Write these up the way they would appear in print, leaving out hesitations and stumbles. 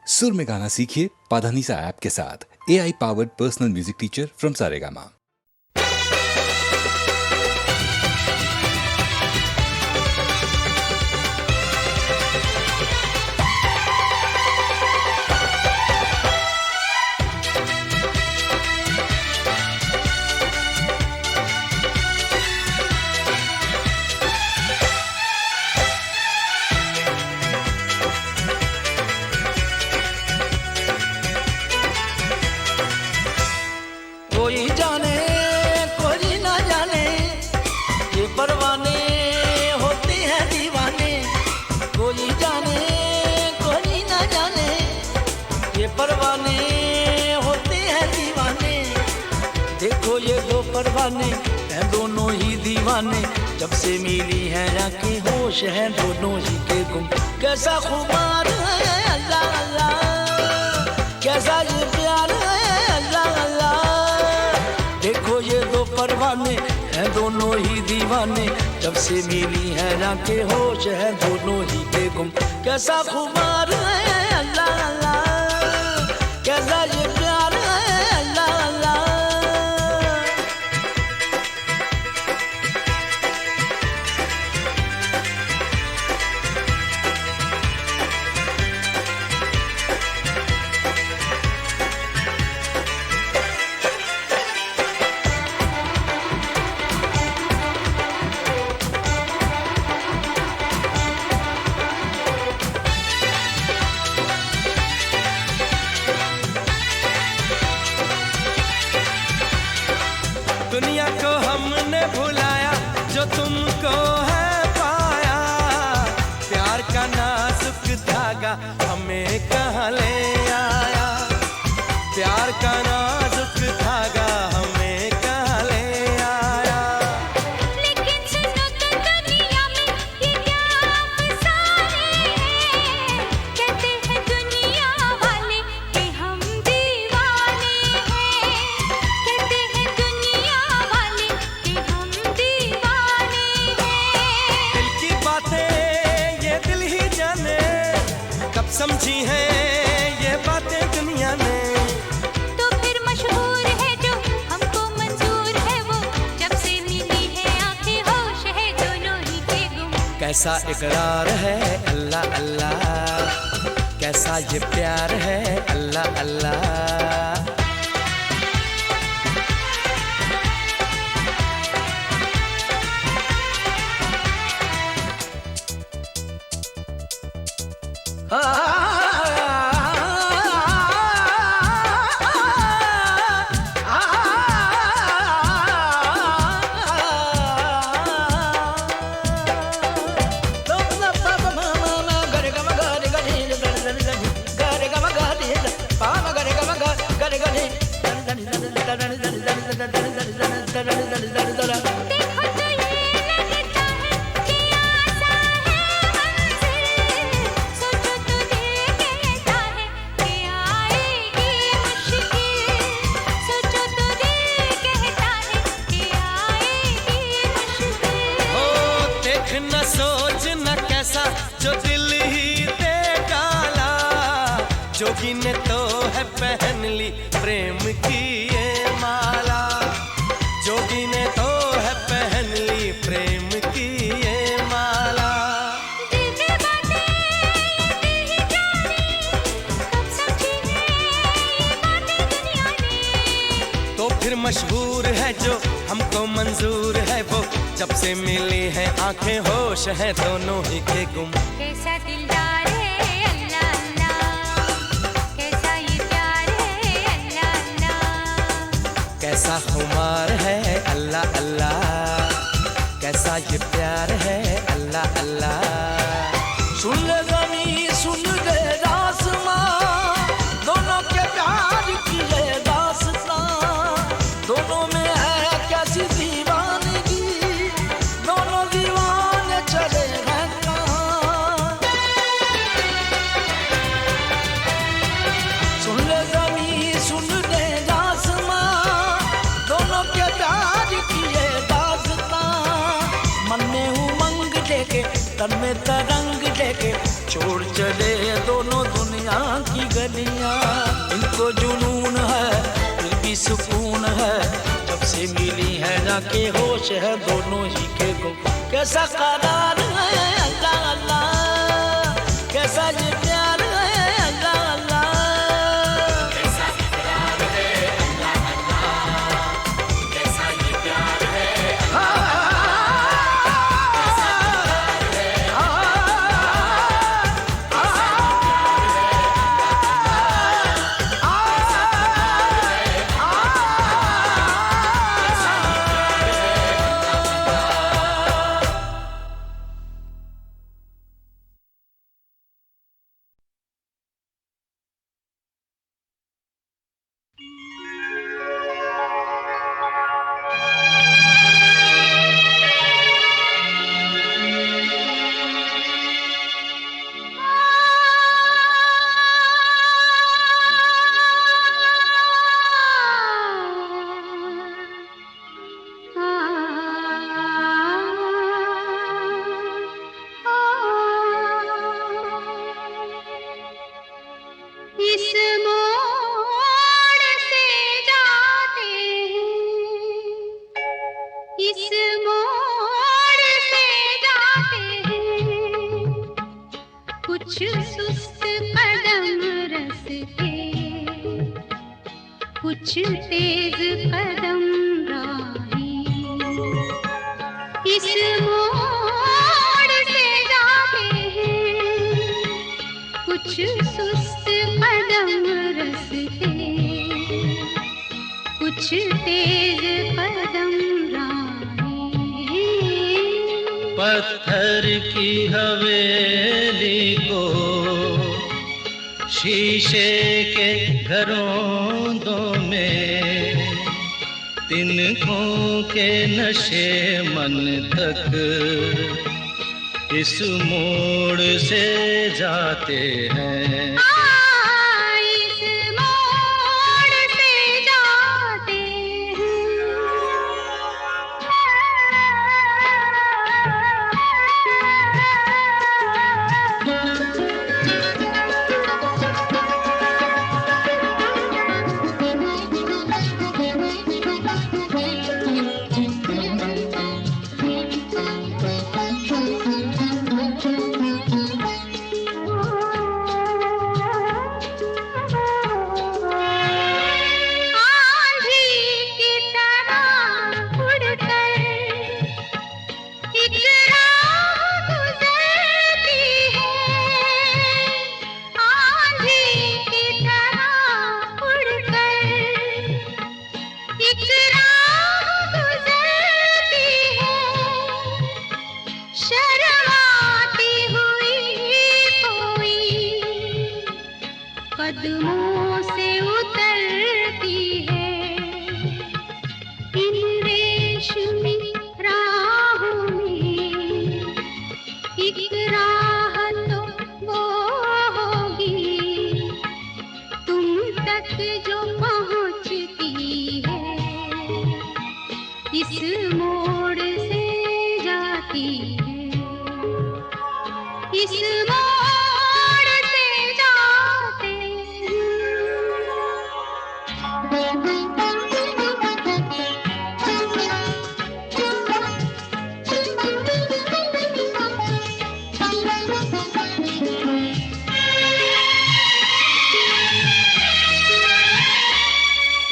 सुर में गाना सीखिए पाधानीसा ऐप के साथ। AI powered personal music teacher from Saregama. कोई जाने कोई ना जाने, ये परवाने होते हैं दीवाने। कोई जाने कोई ना जाने, ये परवाने होते हैं दीवाने। देखो ये दो परवाने हैं दोनों ही दीवाने, जब से मिली है आंखें होश हैं दोनों ही के गुम। कैसा खुमार है अल्लाह अल्लाह, कैसा ये प्यार है अल्लाह अल्लाह। देखो ये दो परवाने हैं दोनों ही दीवाने, जब से मिली है आंखें होश है दोनों ही के गुम। कैसा खुमार है अल्लाह अल्लाह, कैसा ये प्यार है अल्लाह अल्लाह। दुनिया को हमने भुलाया जो तुमको है पाया, प्यार का नाजुक धागा हमें कहाँ ले आया। प्यार का नाजुक धागा हमें कहाँ ले आया। लेकिन सुनो तो दुनिया में ये क्या अफसाने हैं, कहते हैं दुनिया वाले कि हम दीवाने हैं। कहते हैं दुनिया वाले कि हम दीवाने हैं। दिल की बातें ये दिल ही जाने, कब समझी है ये बातें दुनिया ने। तो फिर मशहूर है जो हमको मंजूर है वो, जब से मिली है आंखें होश है दोनों ही के गुम। कैसा इकरार है अल्लाह अल्लाह, कैसा ये प्यार है अल्लाह अल्लाह। देखो तो ये लगता है कि आसान है मंजिल, सोचो तो दिल कहता है कि आएगी मुश्किल। सोचो तो दिल कहता है कि आएगी मुश्किल। ओ देख न सोच न कैसा जो दिल ही दे डाला, जोगी ने तो है पहन ली प्रेम की ये माला। जोगी ने तो है पहन ली प्रेम की ये माला। दिल में बातें ये दिल ही जाने, कब समझी है ये बातें दुनिया ने। तो फिर मशहूर है जो हमको मंजूर है वो, जब से मिली है आंखें होश है दोनों ही के गुम। कैसा दिलदार है अल्लाह अल्लाह, कैसा ये प्यार है अल्लाह अल्लाह। कैसा खुमार है अल्लाह अल्लाह, कैसा ये प्यार है अल्लाह अल्लाह। सुन ले ज़मीं सुन ले आसमां, दोनों के प्यार की ये दास्तां। दोनों में है कैसी दीवानगी, दोनों दीवाने चले हैं कहाँ। सुन ले ज़मीं सुन ले आसमां, दोनों के प्यार की ये दास्तां। मन में उमंग लेके तन में तरंग लेके छोड़ चले दोनों दुनिया की गए। गलियां, इनको जुनून है फिर भी सुकून है, जब से मिली है जाके होश है दोनों ही के गुम। कैसा करार है अल्लाह अल्लाह, कैसा ये प्यार है अल्लाह अल्लाह, कैसा ये प्यार है अल्लाह अल्लाह, कैसा ये प्यार है कुछ सुस्त कदम रस्ते, कुछ तेज कदम राही, इस मोड़ से जाते हैं। कुछ सुस्त कदम रस्ते, कुछ तेज कदम राही। पत्थर की हवेली को शीशे के घरों में, तिनकों के नशे मन तक इस मोड़ से जाते हैं। इस मोड़ से जाते कदमों से उतरती है इन रेशमी राहों में। एक राह तो वो होगी तुम तक जो पहुंचती है, इस मोड़ से जाती है, इस मोड़ से जाते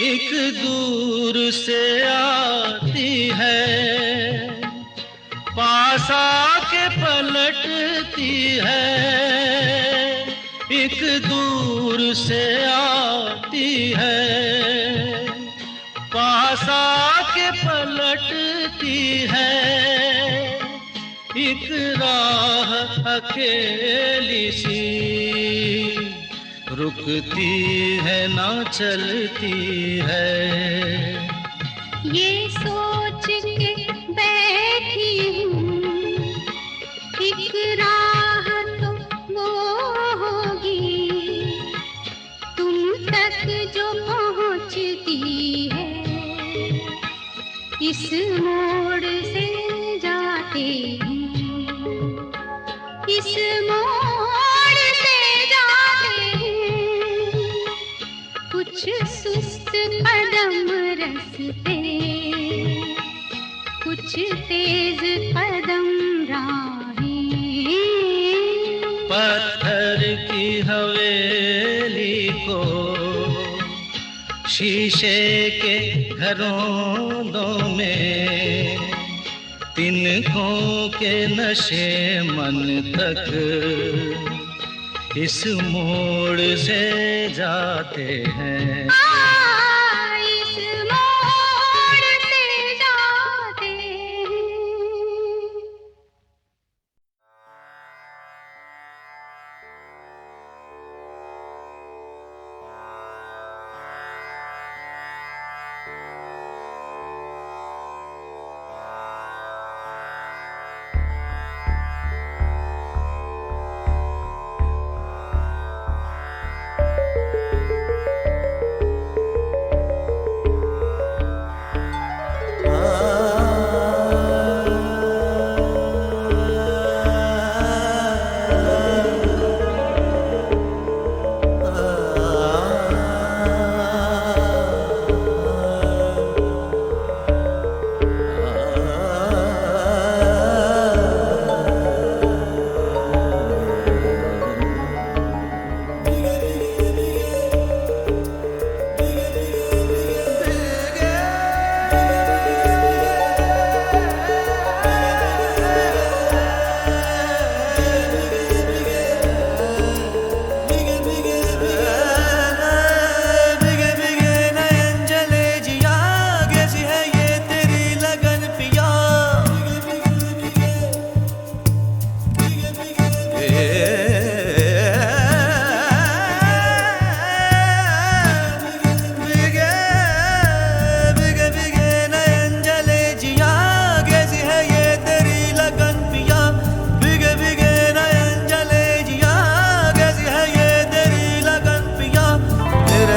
एक दूर से आती है, पास आके पलटती है। एक दूर से आती है, पास आके पलटती है। एक राह अकेली सी रुकती है ना चलती है। ये सोच के बैठी हूँ एक राह तो वो होगी तुम तक जो पहुँचती है, इस मोड़ से जाते हैं, इस मोड़ से जाते हैं। सुस्त कदम रस्ते, कुछ तेज कदम राहें। पत्थर की हवेली को शीशे के घरों में, तिनकों के नशे मन तक इस मोड़ से जाते हैं। इस मोड़ से जाते हैं।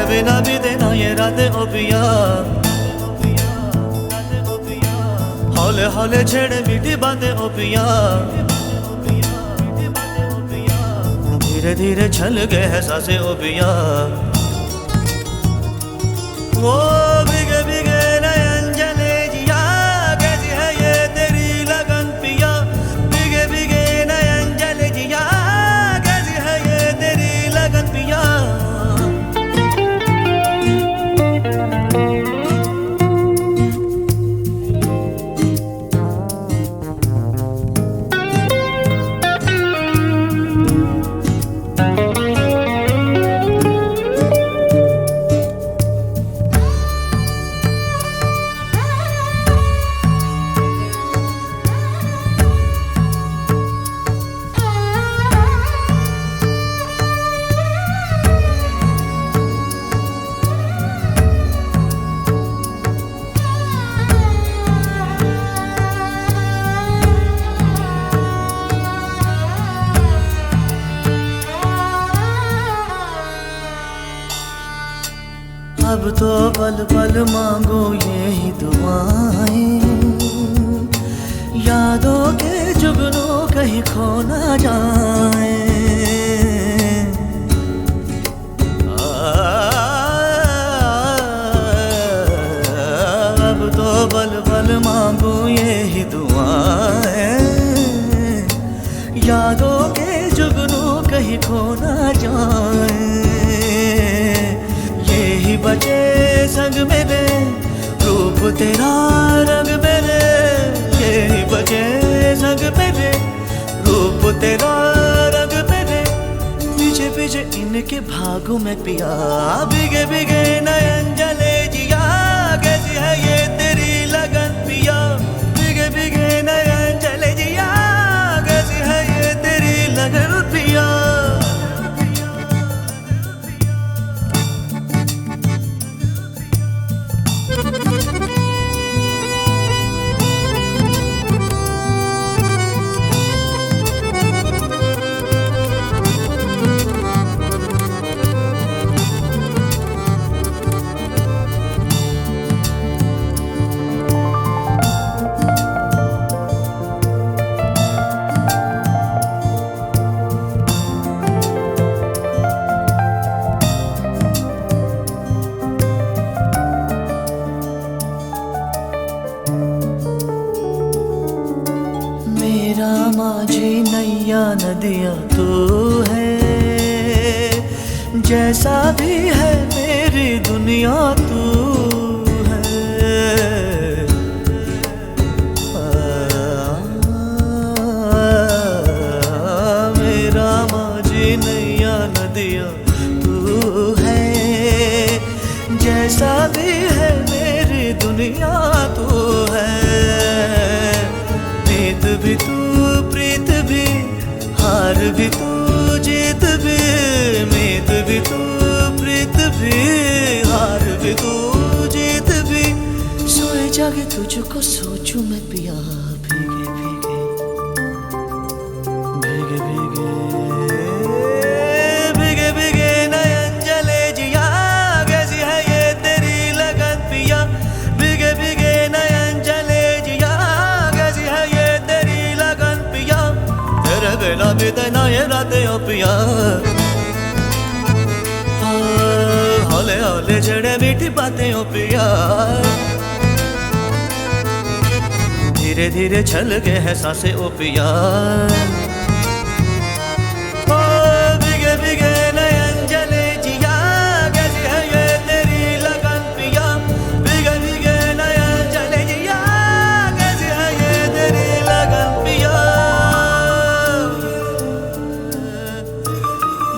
बिना भी देना ये रातें ओ पिया, हौले हौले छेड़े मीठी बातें ओ पिया, धीरे धीरे छल गए है सांसें ओ पिया। वो भीगे भीगे नयन जले जिया, कैसी है ये तेरी लगन पिया। भीगे भीगे नयन जले जिया, कैसी है ये तेरी लगन पिया। अब तो पल पल मांगो यही दुआएं, यादों के जुगनू कहीं खो ना जाए। अब तो पल पल मांगो यही दुआएं, यादों के जुगनू कहीं खो ना जाए। यही बचे संग मेरे रूप तेरा रंग मेरे, यही बचे संग मेरे रूप तेरा रंग मेरे। पीछे पीछे इनके भागों में पिया, भीगे भीगे नयन जले जिया, कैसी है ये तेरी लगन पिया। भीगे भीगे नयन जले जिया, कैसी है ये तेरी लगन पिया। नदियाँ तू है, जैसा भी है मेरी दुनिया तू मेरा माझी नैया नदिया तू है, जैसा भी है मेरी दुनिया तू है। नीत भी तू प्रीत भी, हार भी तू जीत भी, मीत भी तू प्रीत भी, हार भी तू जीत भी। सोए जागे तुझको सोचूं मैं पिया, भीगे भीगे भीगे भीगे भीगे भीगे नयन जले जिया, कैसी है ये तेरी लगन पिया। भीगे भीगे नयन जले जिया, कैसी है ये तेरी लगन पिया। तेरे बिना बीते ना ये रातें ओ पिया, हौले हौले झड़े मीठी बातें ओ पिया। धीरे धीरे छल के है सांसें ओ पिया। ओ भीगे भीगे नयन जले जिया, कैसी है ये तेरी लगन पिया। भीगे भीगे नयन जले जिया, कैसी है ये तेरी लगन पिया।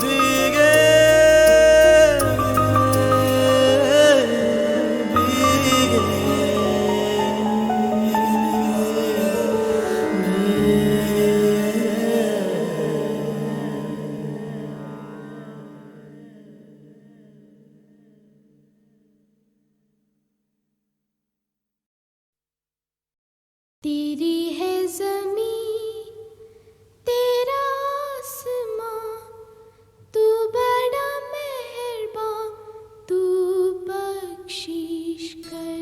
भीगे तेरी है ज़मीं तेरा आसमां, तू बड़ा मेहरबान, तू बख्शिश कर।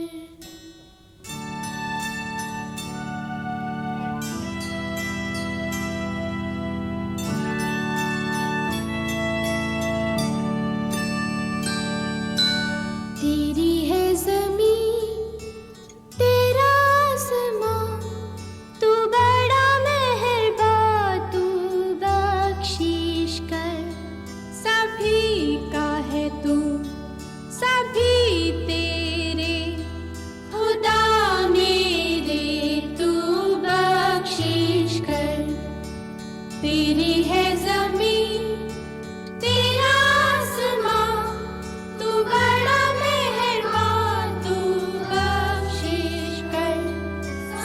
तेरी है ज़मीं तेरा आसमां, तू बड़ा मेहरबान, तू बख्शिश कर। सभी का है तू, सभी तेरे, खुदा मेरे तू बख्शिश कर। तेरी है ज़मीं तेरा आसमां, तू बड़ा मेहरबान, तू बख्शिश कर।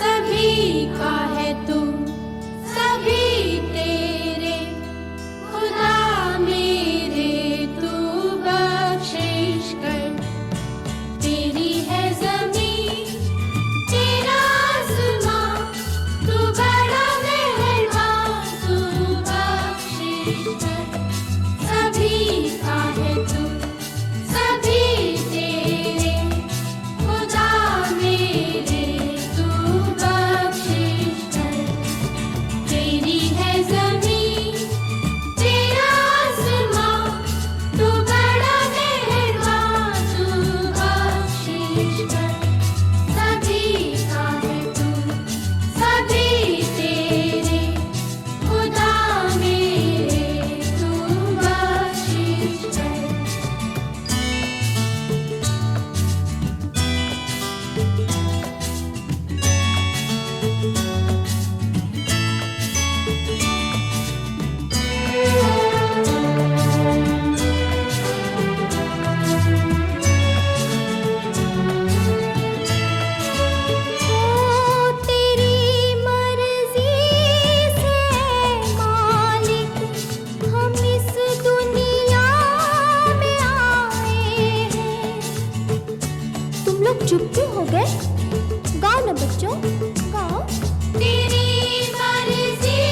सभी का है तू, सभी तेरे, खुदा मेरे तू बख्शिश कर। तेरी है ज़मीं तेरा आसमां, तू बड़ा मेहरबान, तू बख्शिश कर। सभी का है तू, सभी तेरे, खुदा मेरे तू बख्शिश कर। तेरी है ज़मीं तेरा आसमां, तू बड़ा मेहरबान, तू बख्शिश कर। सभी का है तू, सभी तेरे, खुदा मेरे तू बख्शिश कर। तेरी मर्जी से मालिक, हम इस दुनिया में आए हैं। तुम लोग चुप क्यों हो गए? गाओ ना बच्चों, गाओ। तेरी मर्जी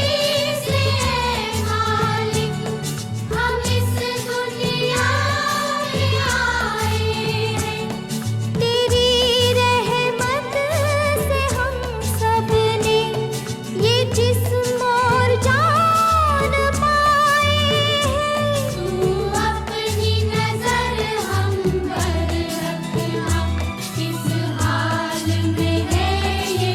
से मालिक, हम इस दुनिया में आए हैं। तेरी रहमत से हम सब ने ये जिस्म और जान पाए हैं। तू अपनी नजर हम पर रखना, किस हाल में है ये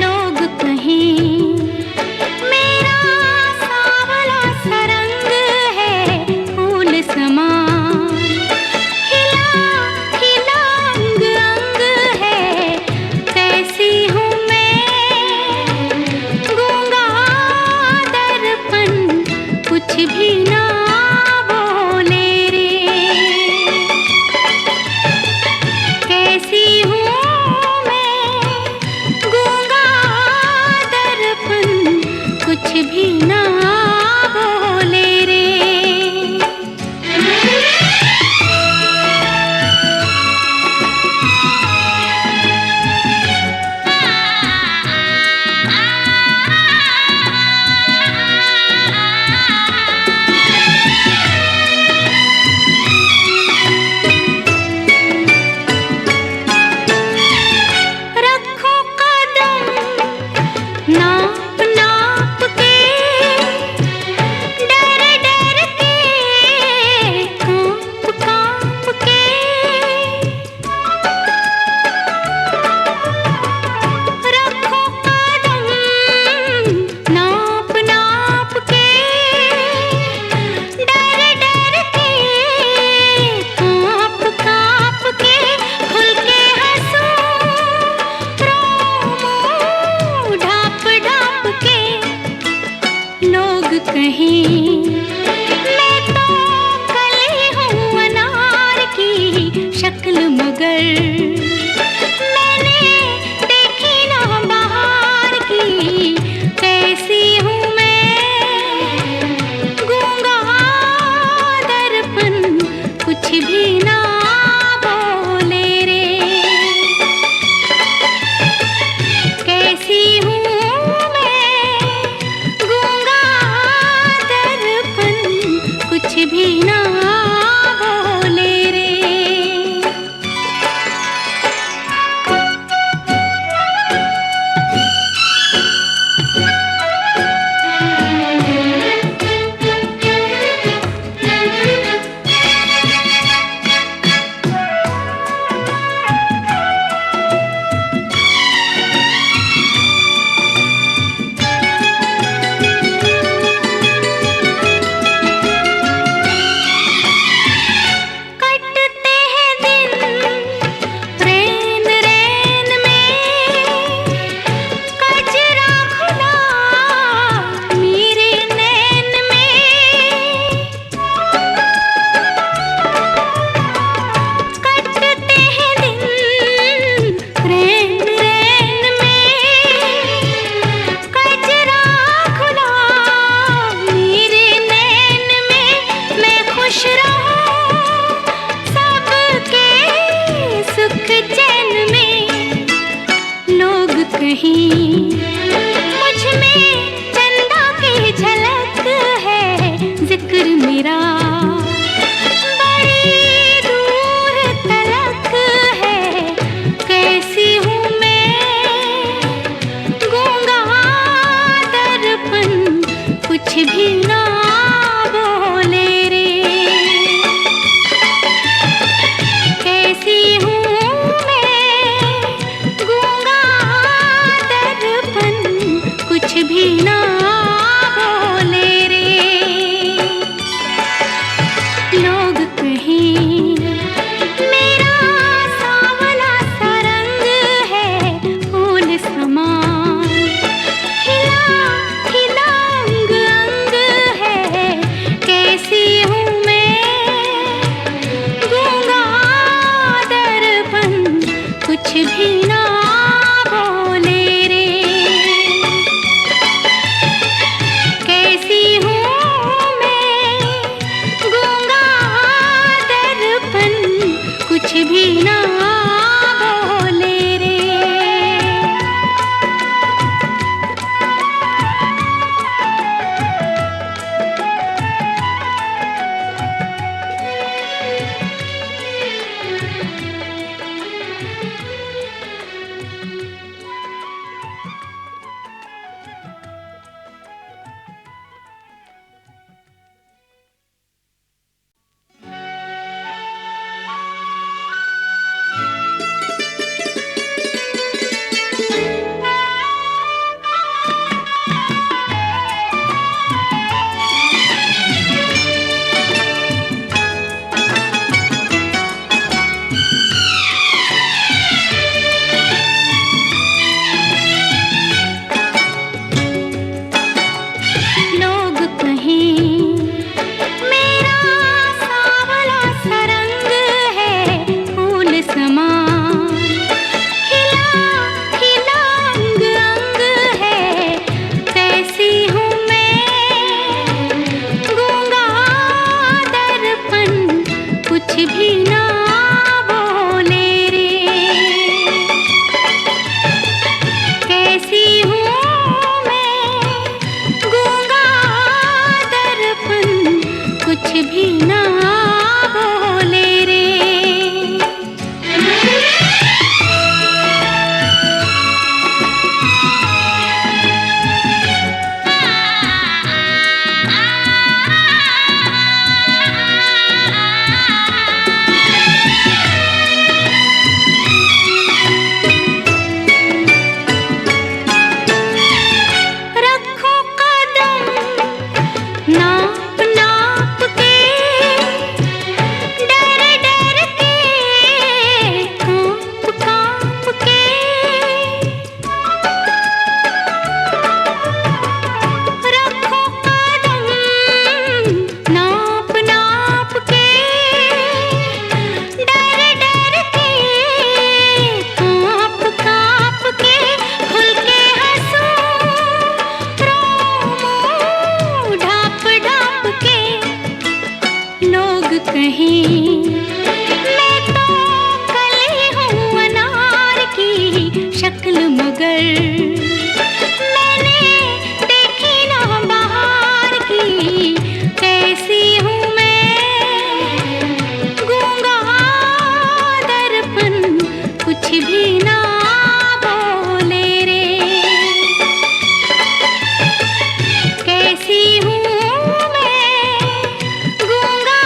लोग कहें मेरा सावला सा रंग है फूल समान, खिला खिला अंग अंग है, कैसी हूँ मैं गूंगा दर्पण कुछ भी ना बोले रे, कैसी हूँ मैं गूंगा दर्पण कुछ भी ना बोले रे। रखो कदम नाप नाप के, डर डर के, कांप कांप के, रखो कदम नाप नाप के, डर डर के, कांप कांप के, खुल के हंसो रो ढाप ढाप के। लोग कहें मैं तो कली हूँ अनार की शक्ल, मगर मैंने देखी ना बहार की, कैसी हूँ मैं गूंगा दर्पण कुछ भी ना बोले रे, कैसी हूँ मैं गूंगा दर्पण कुछ भी ना बोले रे। कटते हैं दिन रैन रैन में, कजरा खुला मेरे नैन में, कटते हैं दिन रैन रैन में, कजरा खुला मेरे नैन में, मैं खुश रहूं सबके सुख चैन में। लोग कहें मुझ में चंदा की झलक है, जिक्र मेरा बड़ी दूर तलक है, कैसी हूँ मैं गूंगा दर्पण कुछ भी ना बोले रे, कैसी हूँ मैं गूंगा दर्पण कुछ भी ना बोले रे। लोग कहें भी ना बोले रे। कैसी हूँ मैं गूंगा दर्पण कुछ भी ना बोले रे। रखो कदम नाप नाप के, डर डर के, कांप कांप के। रखो कदम नाप नाप के, डर डर के, कांप कांप के। खुल के हंसो रोऊं ढाप ढाप के। लोग कहें मैं तो कली हूँ अनार की शक्ल, मगर मैंने देखी ना बहार की। कैसी हूँ मैं गूंगा दर्पण कुछ भी ना बोले रे। कैसी हूँ मैं गूंगा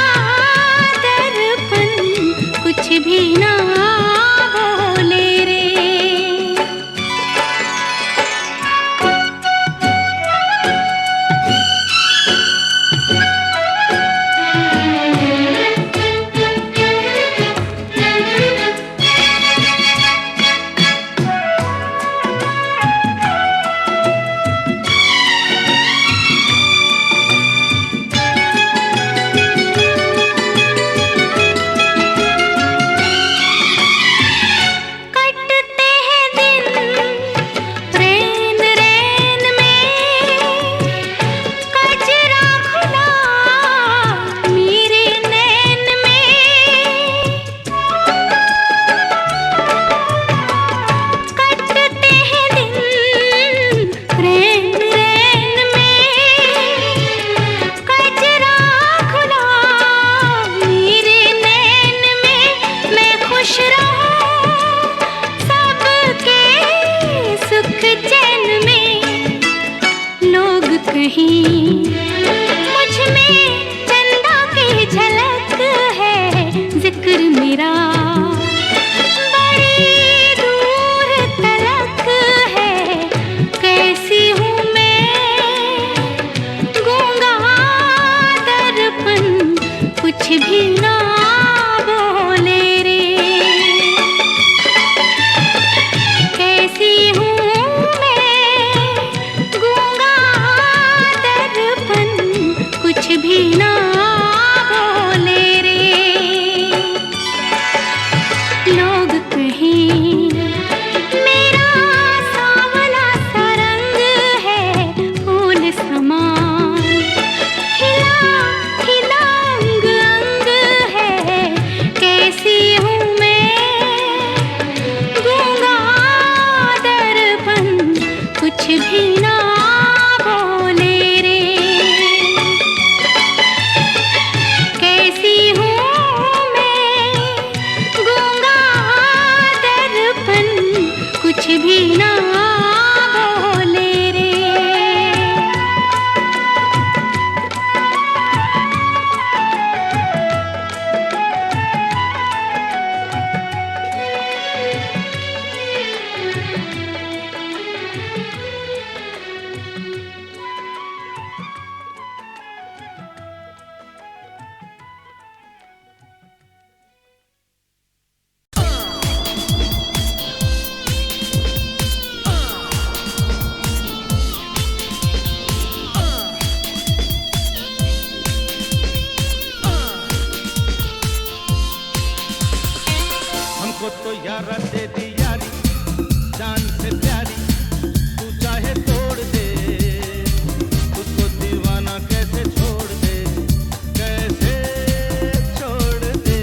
दर्पण कुछ भी ना बोले रे। कटते हैं दिन रैन रैन में, कजरा खुला मेरे नैन में। कटते हैं दिन रैन रैन में, कजरा खुला मेरे नैन में। मैं खुश रहूं सबके सुख चैन में। लोग कहीं मुझ में चंदा की झलक है, जिक्र मेरा बड़ी दूर तलक है। कैसी हूँ मैं गूंगा दर्पण कुछ भी ना बोले रे। कैसी हूँ मैं गूंगा दर्पण कुछ भी ना बोले रे। लोग कहें मेरा सांवला सा रंग है, फूल समान खिला खिला अंग अंग है। कैसी हूँ मैं गूंगा दर्पण कुछ भी ना बोले रे। कैसी हूँ मैं गूंगा दर्पण कुछ भी ना बोले रे। हमको तो यारा दे दी यारी जान से प्यारी, तू चाहे तोड़ दे उसको, दीवाना कैसे छोड़ दे, कैसे छोड़ दे।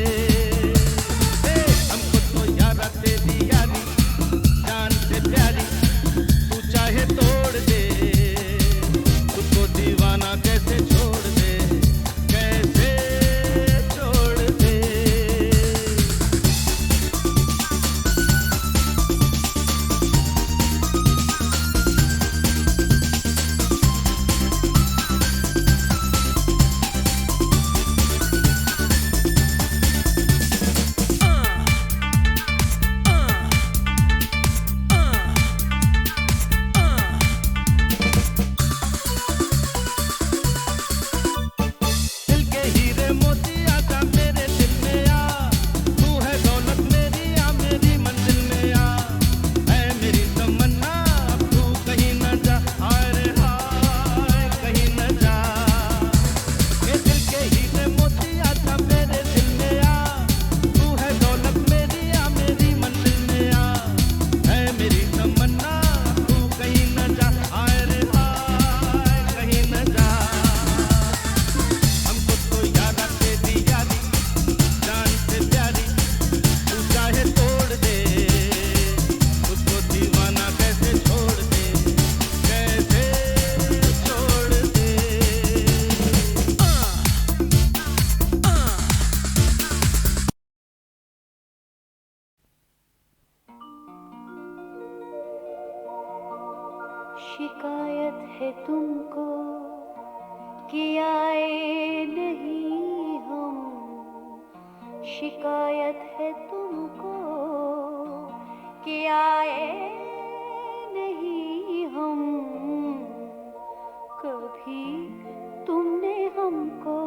शिकायत है तुमको कि आए नहीं हम, शिकायत है तुमको कि आए नहीं हम, कभी तुमने हमको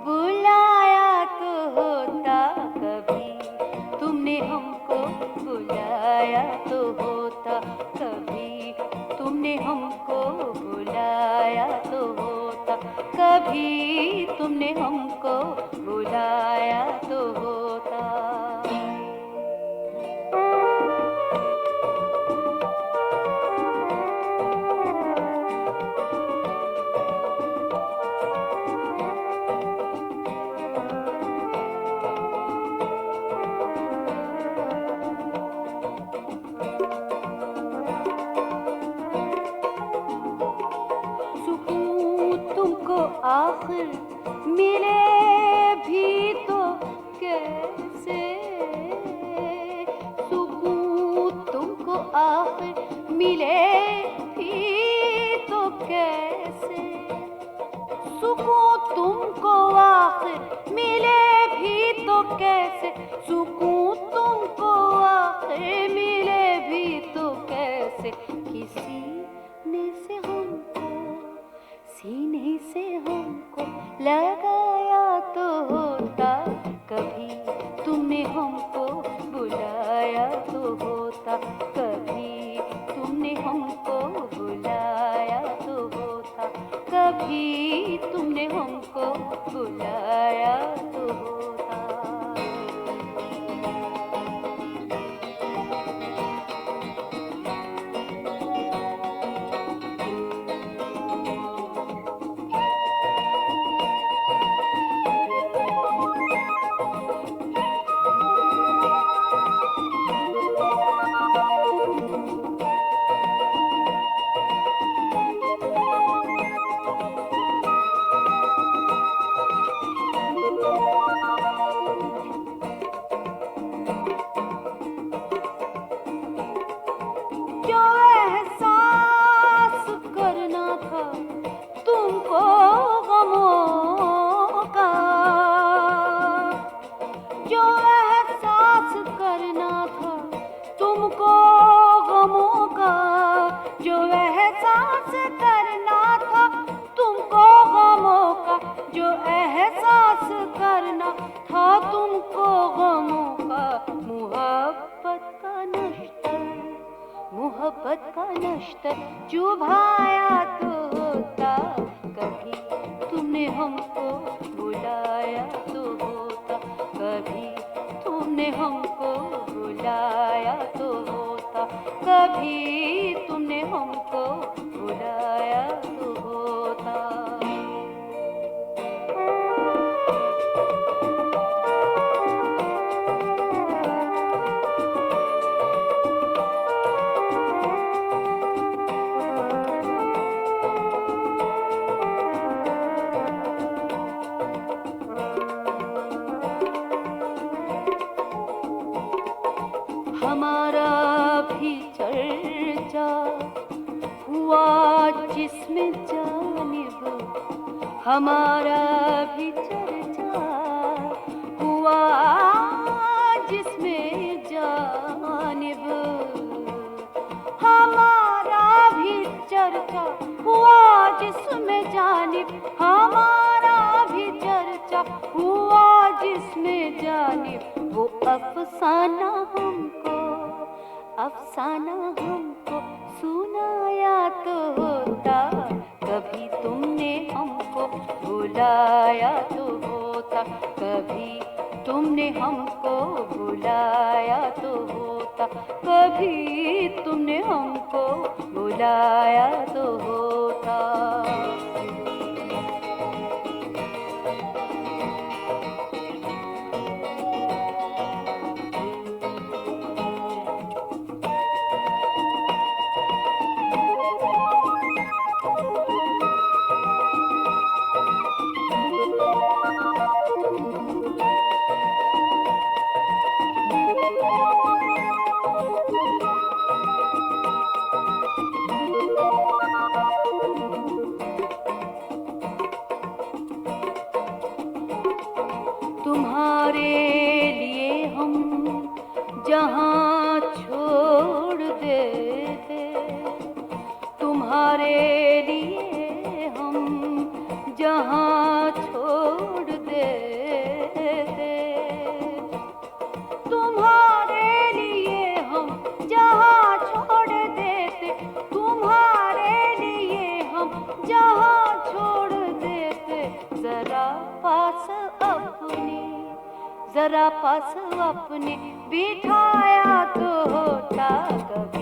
बुलाया तो होता, कभी तुमने हमको बुलाया तो होता, कभी तुमने हमको बुलाया तो होता, कभी तुमने हमको बुलाया तो होता। आखिर मिले भी तो कैसे, सुकून तुमको आखिर मिले भी तो कैसे, सुकून तुमको आखिर मिले भी तो कैसे, सुकून तुमको आखिर मिले भी तो कैसे, किसी ने से हमको सीने से हमको लगाया तो होता, कभी तुमने हमको बुलाया तो होता, कभी तुमने हमको बुलाया तो होता, कभी तुमने हमको बुलाया तो होता। मोहब्बत का नश्तर चुभाया तो होता, कभी तुमने हमको बुलाया तो होता, कभी तुमने हमको बुलाया तो होता, कभी तुमने हमको बुलाया तो होता। हमारा भी चर्चा हुआ जिसमें जानिब, हमारा भी चर्चा हुआ जिसमें जानिब, हमारा भी चर्चा हुआ जिसमें जानिब, हमारा भी चर्चा हुआ जिसमें जानिब, वो अफसाना हमको सुनाया तो होता, कभी तुमने हमको बुलाया तो होता, कभी तुमने हमको बुलाया तो होता, कभी तुमने हमको बुलाया तो होता। छोड़ देते। तुम्हारे लिए हम जहाँ छोड़ देते, तुम्हारे लिए हम जहाँ छोड़ देते। जरा पास अपने बिठाया तो होता कभी